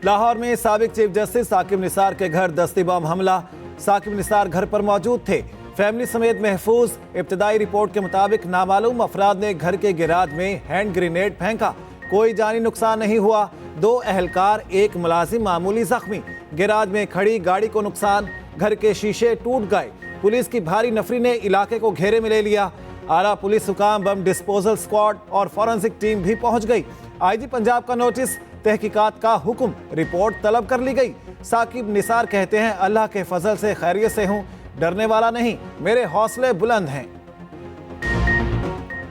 लाहौर में साबिक chief justice Saqib Nisar के घर दस्ती बम हमला। साकिब निसार घर पर मौजूद थे, फैमिली समेत महफूज। इब्तदाई रिपोर्ट के मुताबिक नामालूम अफराद ने घर के गिराज में हैंड ग्रेनेड फेंका। कोई जानी नुकसान नहीं हुआ। 2 अहलकार, 1 मुलाजिम मामूली जख्मी। गिराज में खड़ी गाड़ी को नुकसान, घर के शीशे टूट गए। पुलिस की भारी नफरी ने इलाके को घेरे में ले लिया। आला पुलिस हुकाम, बम डिस्पोजल स्क्वाड और फॉरेंसिक टीम भी पहुंच गई। आईजी पंजाब का नोटिस, तहकीकात का हुक्म, रिपोर्ट तलब कर ली गई। साकिब निसार कहते हैं, अल्लाह के फजल से खैरियत से हूं, डरने वाला नहीं, मेरे हौसले बुलंद हैं।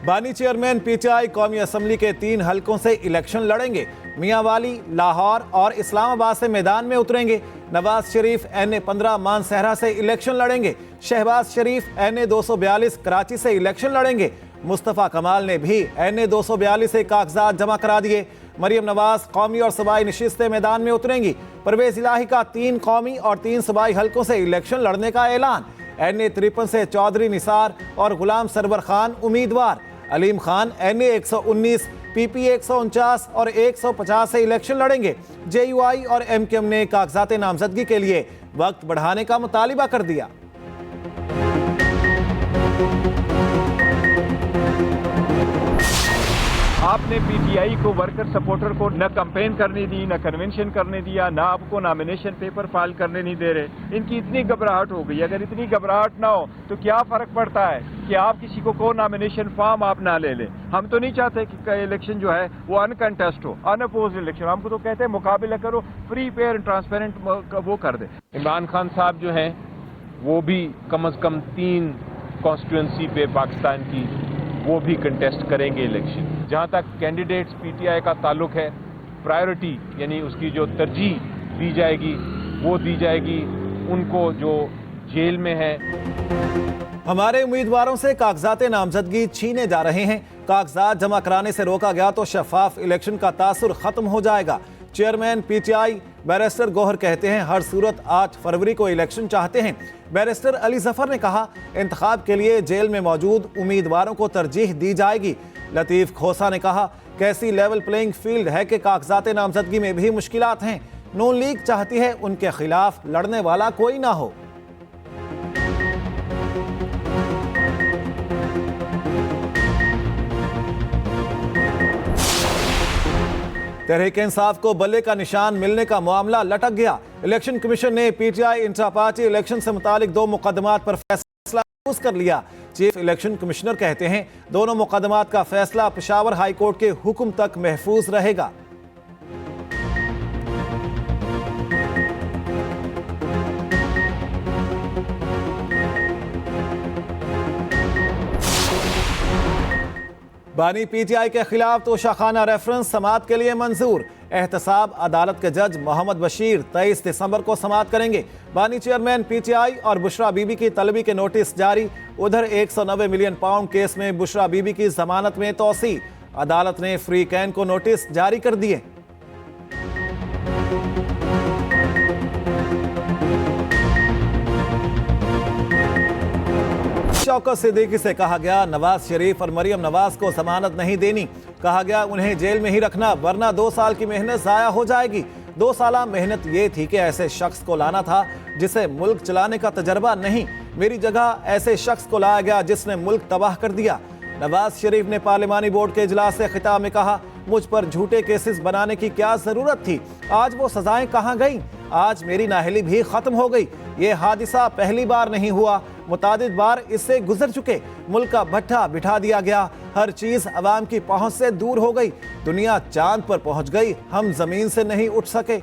बानी चेयरमैन पीटीआई कौमी असम्बली के 3 हलकों से इलेक्शन लड़ेंगे। मियांवाली, लाहौर और इस्लामाबाद से मैदान में उतरेंगे। नवाज शरीफ NA-15 मानसहरा से इलेक्शन लड़ेंगे। शहबाज शरीफ NA-242 कराची से इलेक्शन लड़ेंगे। मुस्तफ़ा कमाल ने भी NA-242 से कागजात जमा करा दिए। मरियम नवाज कौमी और सूबाई नशिस्तें मैदान में उतरेंगी। परवेज इलाही का 3 कौमी और 3 सूबाई हलकों से इलेक्शन लड़ने का ऐलान। NA-53 से चौधरी निसार और गुलाम सरवर खान उम्मीदवार। अलीम खान NA-119, PP 149 और 150 से इलेक्शन लड़ेंगे। JUI और MKM ने कागजात नामजदगी के लिए वक्त बढ़ाने का मुतालिबा कर दिया। आपने पीटीआई को, वर्कर सपोर्टर को न कैंपेन करने दी, न कन्वेंशन करने दिया, न आपको नॉमिनेशन पेपर फाइल करने नहीं दे रहे। इनकी इतनी घबराहट हो गई। अगर इतनी घबराहट ना हो तो क्या फर्क पड़ता है कि आप किसी को नॉमिनेशन फॉर्म आप ना ले लें। हम तो नहीं चाहते कि इलेक्शन जो है वो अनकंटेस्ट हो, अनअपोज इलेक्शन। हमको तो कहते हैं मुकाबला करो, फ्री फेयर एंड ट्रांसपेरेंट वो कर दे। इमरान खान साहब जो हैं वो भी कम से कम 3 कॉन्स्टिट्यूंसी पे पाकिस्तान की वो भी कंटेस्ट करेंगे इलेक्शन। जहां तक कैंडिडेट्स पीटीआई का ताल्लुक है, प्रायोरिटी यानी उसकी जो तरजीह दी जाएगी वो दी जाएगी उनको जो जेल में है। हमारे उम्मीदवारों से कागजात नामजदगी छीने जा रहे हैं। कागजात जमा कराने से रोका गया तो शफाफ इलेक्शन का तासुर खत्म हो जाएगा। चेयरमैन पीटीआई बैरिस्टर गौहर कहते हैं, हर सूरत 8 फरवरी को इलेक्शन चाहते हैं। बैरिस्टर अली जफर ने कहा, इंतखाब के लिए जेल में मौजूद उम्मीदवारों को तरजीह दी जाएगी। लतीफ खोसा ने कहा, कैसी लेवल प्लेइंग फील्ड है कि कागजात नामजदगी में भी मुश्किलात हैं। नून लीग चाहती है उनके खिलाफ लड़ने वाला कोई ना हो। तहरीक इंसाफ को बल्ले का निशान मिलने का मामला लटक गया। इलेक्शन कमीशन ने पीटीआई इंट्रा पार्टी इलेक्शन से मुतालिक 2 मुकदमात पर फैसला कर लिया। चीफ इलेक्शन कमिश्नर कहते हैं, दोनों मुकदमात का फैसला पेशावर हाई कोर्ट के हुक्म तक महफूज रहेगा। बानी पीटीआई के खिलाफ तोशाखाना रेफरेंस समाअत के लिए मंजूर। एहतसाब अदालत के जज मोहम्मद बशीर 23 दिसंबर को समाअत करेंगे। बानी चेयरमैन पीटीआई और बुशरा बीबी की तलबी के नोटिस जारी। उधर 190 मिलियन पाउंड केस में बुशरा बीबी की जमानत में तोसी। अदालत ने फ्री कैन को नोटिस जारी कर दिए। शौकत सिद्दीकी से कहा गया, नवाज शरीफ और मरियम नवाज को जमानत नहीं देनी। कहा गया, उन्हें जेल में ही रखना वरना 2 साल की मेहनत जाया हो जाएगी। 2 साल मेहनत ये थी कि ऐसे शख्स को लाना था जिसे मुल्क चलाने का तजर्बा नहीं। मेरी जगह ऐसे शख्स को लाया गया जिसने मुल्क तबाह कर दिया। नवाज शरीफ ने पार्लिमानी बोर्ड के इजलास से खिताब में कहा, मुझ पर झूठे केसेस बनाने की क्या जरूरत थी। आज वो सजाएं कहां गईं? आज मेरी नाअहली भी खत्म हो गई। ये हादिसा पहली बार नहीं हुआ, मुतादिद बार इससे गुजर चुके। मुल्क का भट्ठा बिठा दिया गया, हर चीज अवाम की पहुंच से दूर हो गई। दुनिया चांद पर पहुंच गई, हम जमीन से नहीं उठ सके।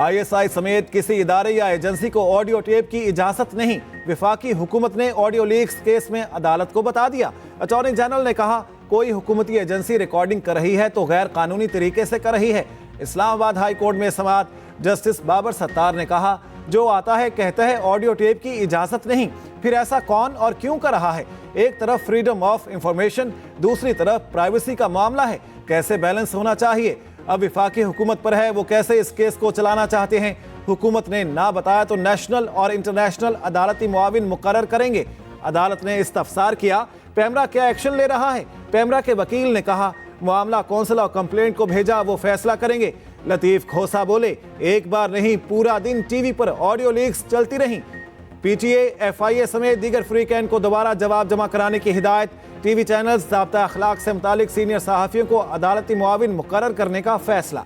ISI समेत किसी इदारे या एजेंसी को ऑडियो टेप की इजाजत नहीं। विफाकी हुकूमत ने ऑडियो लीक्स केस में अदालत को बता दिया। अटॉर्नी जनरल ने कहा, कोई हुकूमती एजेंसी रिकॉर्डिंग कर रही है तो गैर कानूनी तरीके से कर रही है। इस्लामाबाद हाई कोर्ट में समाअत। जस्टिस बाबर सत्तार ने कहा, जो आता है कहता है ऑडियो टेप की इजाजत नहीं, फिर ऐसा कौन और क्यों कर रहा है? एक तरफ फ्रीडम ऑफ इंफॉर्मेशन, दूसरी तरफ प्राइवेसी का मामला है। कैसे बैलेंस होना चाहिए? अब विफाकी हुकूमत पर है, वो कैसे इस केस को चलाना चाहते हैं। हुकूमत ने ना बताया तो नेशनल और इंटरनेशनल अदालती मुआविन मुकर्रर करेंगे। अदालत ने इस्तफसार किया पैमरा क्या एक्शन ले रहा है? पैमरा के वकील ने कहा मामला कौंसिल ऑफ कंप्लेंट को भेजा, वो फैसला करेंगे। लतीफ खोसा बोले एक बार नहीं पूरा दिन टीवी पर ऑडियो लीक्स चलती रहीं। पीटीए, एफआईए समेत दीगर फ्रीकैन को दोबारा जवाब जमा कराने की हिदायत। टीवी चैनल्स ज़ाब्ता अखलाक से मुतालिक सीनियर सहाफ़ियों को अदालती मुआविन मुकर्रर करने का फैसला।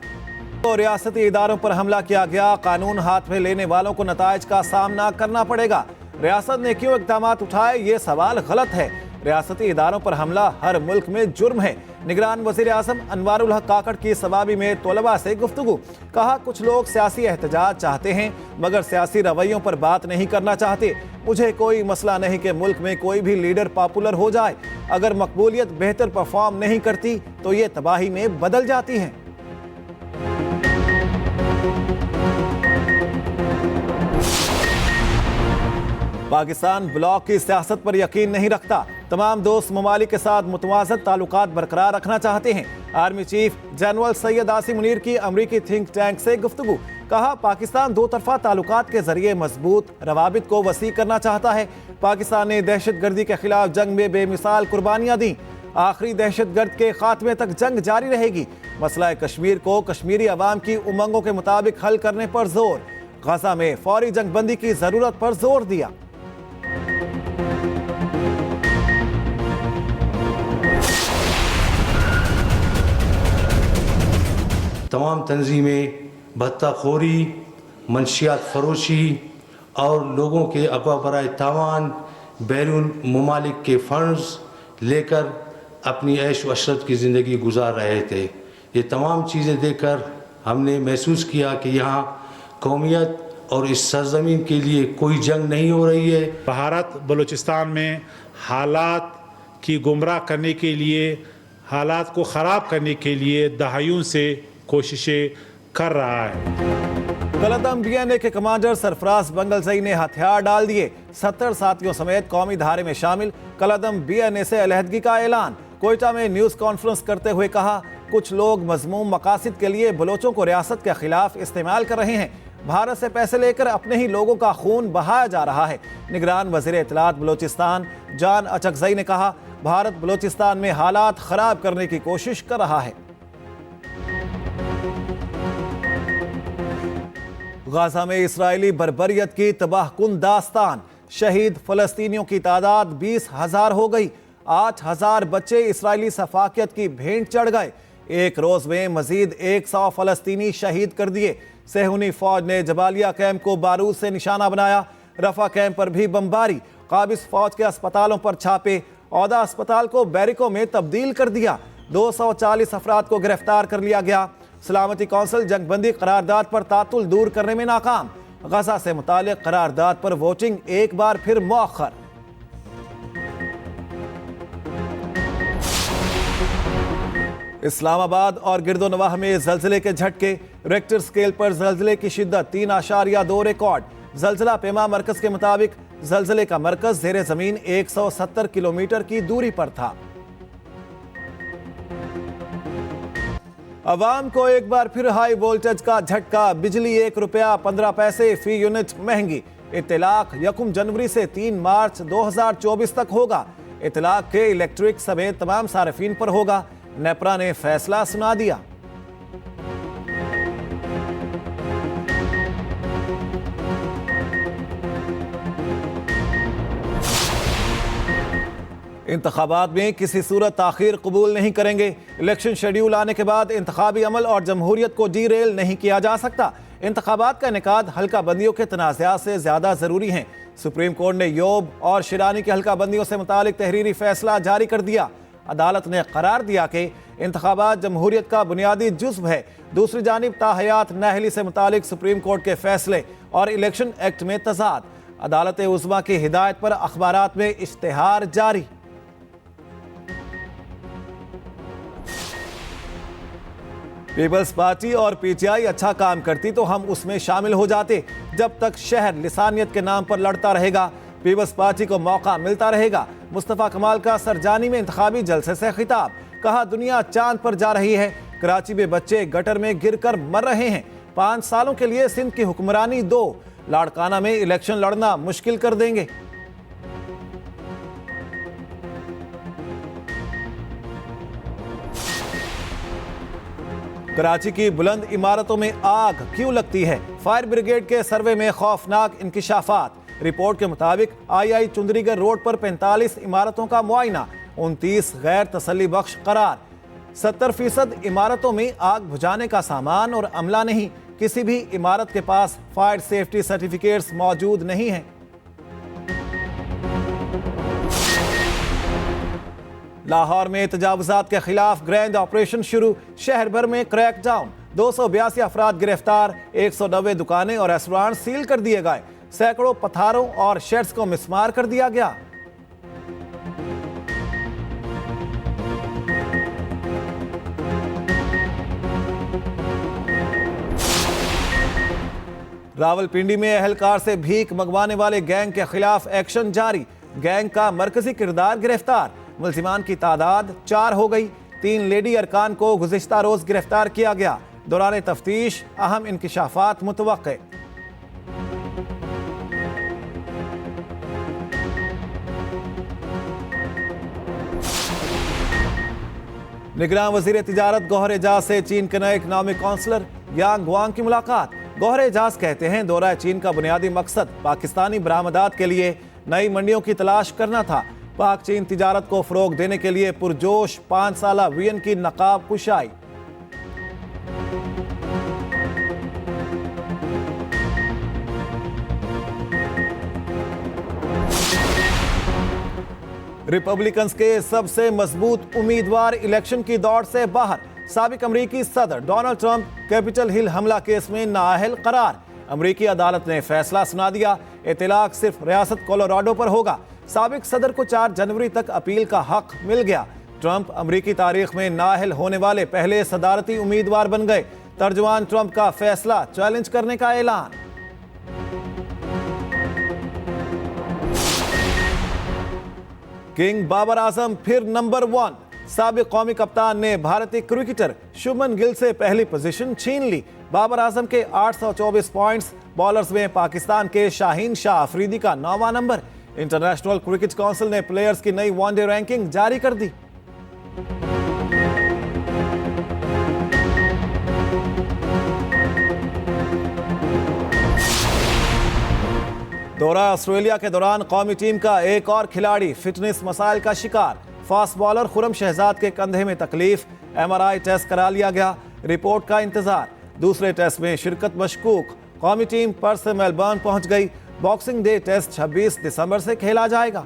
तो रियासती इदारों पर हमला किया गया, कानून हाथ में लेने वालों को नताइज का सामना करना पड़ेगा। रियासत ने क्यों इक़दाम उठाए, ये सवाल गलत है। रियासती इदारों पर हमला हर मुल्क में जुर्म है। निगरान वज़ीर आज़म अनवारुल हक काकड़ की सवाबी में तलबा से गुफ्तगू। कहा कुछ लोग सियासी एहतजाज चाहते हैं मगर सियासी रवैयों पर बात नहीं करना चाहते। मुझे कोई मसला नहीं कि मुल्क में कोई भी लीडर पॉपुलर हो जाए, अगर मकबूलियत बेहतर परफॉर्म नहीं करती तो ये तबाही में बदल जाती है। पाकिस्तान ब्लॉक की सियासत पर यकीन नहीं रखता, तमाम दोस्त ममालिक के साथ मुतवाज़न ताल्लुकात बरकरार रखना चाहते हैं। Army chief general Syed Asim Munir की अमरीकी थिंक टैंक से गुफ्तगू। कहा पाकिस्तान दो तरफा ताल्लुकात के जरिए मजबूत रवाबित को वसी करना चाहता है। पाकिस्तान ने दहशत गर्दी के खिलाफ जंग में बेमिसाल कुर्बानियां दी। आखिरी दहशत गर्द के खात्मे तक जंग जारी रहेगी। मसला कश्मीर को कश्मीरी अवाम की उमंगों के मुताबिक हल करने पर जोर। गजा में फौरी जंग बंदी की जरूरत पर जोर दिया। तमाम तंजीमें भत्ताखोरी, मंशियात फरोशी और लोगों के अगवा बराए तावान बैरून ममालिक के फंड्स लेकर अपनी ऐश व अशरत की ज़िंदगी गुजार रहे थे। ये तमाम चीज़ें देखकर हमने महसूस किया कि यहाँ कौमियत और इस सरजमीन के लिए कोई जंग नहीं हो रही है। भारत बलूचिस्तान में हालात की गुमराह करने के लिए, हालात को ख़राब करने के लिए दहाइयों से कोशिशें कर रहा है। कलअदम बीएनए के कमांडर सरफराज बंगलजई ने हथियार डाल दिए। 70 साथियों समेत कौमी धारे में शामिल कलअदम बीएनए से अलहदगी का ऐलान। कोयटा में न्यूज़ कॉन्फ्रेंस करते हुए कहा कुछ लोग मजमूम मकासद के लिए बलोचों को रियासत के खिलाफ इस्तेमाल कर रहे हैं। भारत से पैसे लेकर अपने ही लोगों का खून बहाया जा रहा है। निगरान वज़ीर इत्तलात बलोचिस्तान जान अचकजई ने कहा भारत बलोचिस्तान में हालात खराब करने की कोशिश कर रहा है। गाजा में इस्राएली बर्बरियत की तबाहकुन दास्तान। शहीद फलस्तीनियों की तादाद 20,000 हो गई। 8,000 बच्चे इस्राएली सफाकियत की भेंट चढ़ गए। एक रोज में मजीद 100 फलस्तीनी शहीद कर दिए। सेहूनी फौज ने जबालिया कैंप को बारूद से निशाना बनाया। रफा कैंप पर भी बमबारी। काबिज फौज के अस्पतालों पर छापे। औदा अस्पताल को बैरिकों में तब्दील कर दिया। 240 अफराद को गिरफ्तार कर लिया गया। सलामती कौंसिल जंगबंदी करारदाद पर तातुल दूर करने में नाकाम। गजा से मुतालिक करारदाद पर वोटिंग एक बार फिर मौखर। इस्लामाबाद और गिरदोनवाह में जल्जले के झटके। रेक्टर स्केल पर जल्जले की शिद्दत 3.2 रिकॉर्ड। जल्जला पेमा मरकज के मुताबिक जल्जले का मरकज ज़ेरे जमीन 170 किलोमीटर की दूरी पर था। अवाम को एक बार फिर हाई वोल्टेज का झटका। बिजली 1 रुपया 15 पैसे फी यूनिट महंगी। इत्तलाक 1 जनवरी से 3 मार्च 2024 तक होगा। इत्तलाक के इलेक्ट्रिक समेत तमाम सार्फिन पर होगा। नेपरा ने फैसला सुना दिया। इंतखाबात में किसी सूरत ताखीर कबूल नहीं करेंगे। इलेक्शन शेड्यूल आने के बाद इंतखाबी अमल और जमहूरियत को डीरेल नहीं किया जा सकता। इंतखाबात का इनेकाद हल्का बंदियों के तनाज़ात से ज़्यादा ज़रूरी हैं। सुप्रीम कोर्ट ने योब और शिरानी की हल्का बंदियों से मुतालिक तहरीरी फैसला जारी कर दिया। अदालत ने करार दिया कि इंतखाबात जमहूरियत का बुनियादी जुज़्व है। दूसरी जानिब ताहयात नाहली से मुतालिक सुप्रीम कोर्ट के फैसले और इलेक्शन एक्ट में तजाद। अदालत उज़्मा की हिदायत पर अखबारात में इश्तिहार जारी। पीपल्स पार्टी और पीटीआई अच्छा काम करती तो हम उसमें शामिल हो जाते। जब तक शहर लिसानियत के नाम पर लड़ता रहेगा, पीपल्स पार्टी को मौका मिलता रहेगा। मुस्तफ़ा कमाल का सरजानी में इंतखाबी जलसे से खिताब। कहा दुनिया चांद पर जा रही है। कराची में बच्चे गटर में गिरकर मर रहे हैं। 5 सालों के लिए सिंध की हुक्मरानी 2 लाड़काना में इलेक्शन लड़ना मुश्किल कर देंगे। कराची की बुलंद इमारतों में आग क्यों लगती है? फायर ब्रिगेड के सर्वे में खौफनाक इंकिशाफात। रिपोर्ट के मुताबिक आई चुंदरीगढ़ रोड पर 45 इमारतों का मुआयना, 29 गैर तसल्ली बख्श करार। 70% इमारतों में आग बुझाने का सामान और अमला नहीं। किसी भी इमारत के पास फायर सेफ्टी सर्टिफिकेट्स मौजूद नहीं हैं। लाहौर में तजावुजात के खिलाफ ग्रैंड ऑपरेशन शुरू, शहर भर में क्रैकडाउन, 282 अफराद गिरफ्तार, 190 दुकानें और रेस्टोरेंट सील कर दिए गए, सैकड़ों पथारों और शेड्स को मिसमार कर दिया गया। रावलपिंडी में अहलकार से भीख मंगवाने वाले गैंग के खिलाफ एक्शन जारी, गैंग का मरकजी किरदार गिरफ्तार, मुल्जिमान की तादाद 4 हो गई। 3 लेडी अरकान को गुज़िश्ता रोज गिरफ्तार किया गया। दौरान तफ्तीश अहम इंकिशाफात मुतवक्के। निगरान वजीर तिजारत गौहर एजाज से चीन के नए इकनॉमिक काउंसलर यांग वांग की मुलाकात। गौहर एजाज कहते हैं दौरा चीन का बुनियादी मकसद पाकिस्तानी बरामदात के लिए नई मंडियों की तलाश करना था। पाक चीन तिजारत को फरोग देने के लिए पुरजोश 5 साला वियन की नकाब कुशाई। रिपब्लिकन्स के सबसे मजबूत उम्मीदवार इलेक्शन की दौड़ से बाहर। साबिक अमरीकी सदर डोनाल्ड ट्रंप कैपिटल हिल हमला केस में नाअहल करार। अमरीकी अदालत ने फैसला सुना दिया, इतलाक सिर्फ रियासत कोलोराडो पर होगा। साबिक सदर को 4 जनवरी तक अपील का हक मिल गया। ट्रंप अमरीकी तारीख में नाअहल होने वाले पहले सदारती उम्मीदवार बन गए। तर्जुमान ट्रंप का फैसला चैलेंज करने का ऐलान। किंग बाबर आजम फिर नंबर 1। साबिक कौमी कप्तान ने भारतीय क्रिकेटर शुभमन गिल से पहली पोजीशन छीन ली। बाबर आजम के 824 पॉइंट्स, बॉलर्स में पाकिस्तान के शाहीन शाह अफरीदी का 9वां नंबर। इंटरनेशनल क्रिकेट काउंसिल ने प्लेयर्स की नई वनडे रैंकिंग जारी कर दी। दौरा ऑस्ट्रेलिया के दौरान कौमी टीम का एक और खिलाड़ी फिटनेस मसाइल का शिकार। फास्ट बॉलर खुरम शहजाद के कंधे में तकलीफ, MRI टेस्ट करा लिया गया, रिपोर्ट का इंतजार। दूसरे टेस्ट में शिरकत मशकूक। कौमी टीम पर्थ से मेलबर्न पहुंच गई। बॉक्सिंग डे टेस्ट 26 दिसंबर से खेला जाएगा।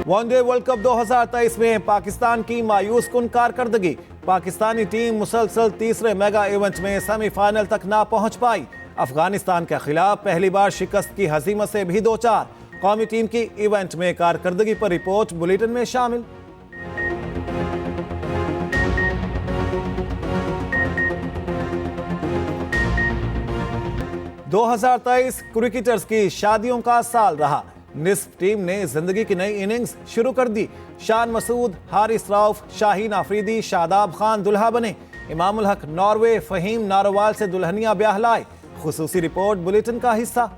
वनडे वर्ल्ड कप 2023 में पाकिस्तान की मायूस कुन कारकर्दगी। पाकिस्तानी टीम मुसलसल तीसरे मेगा इवेंट में सेमीफाइनल तक ना पहुंच पाई। अफगानिस्तान के खिलाफ पहली बार शिकस्त की हजीमत से भी 2-4। कौमी टीम की इवेंट में कारकर्दगी पर रिपोर्ट बुलेटिन में शामिल। – 2023 क्रिकेटर्स की शादियों का साल रहा। निस्फ टीम ने जिंदगी की नई इनिंग्स शुरू कर दी। शान मसूद, हारिस रऊफ, शाहीन आफरीदी, शादाब खान दुल्हा बने। इमामुल हक नॉर्वे, फहीम नारोवाल से दुल्हनिया ब्याह लाए। खुसूसी रिपोर्ट बुलेटिन का हिस्सा।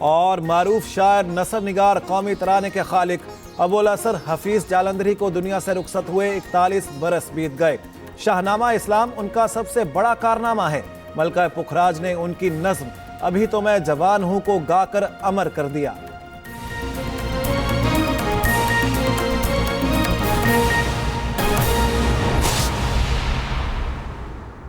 और मारूफ शायर नसर निगार कौमी तराने के खालिक अबुल असर हफीज जालंधरी को दुनिया से रुखसत हुए 41 बरस बीत गए। शाहनामा इस्लाम उनका सबसे बड़ा कारनामा है। मलका पुखराज ने उनकी नज्म अभी तो मैं जवान हूं को गाकर अमर कर दिया।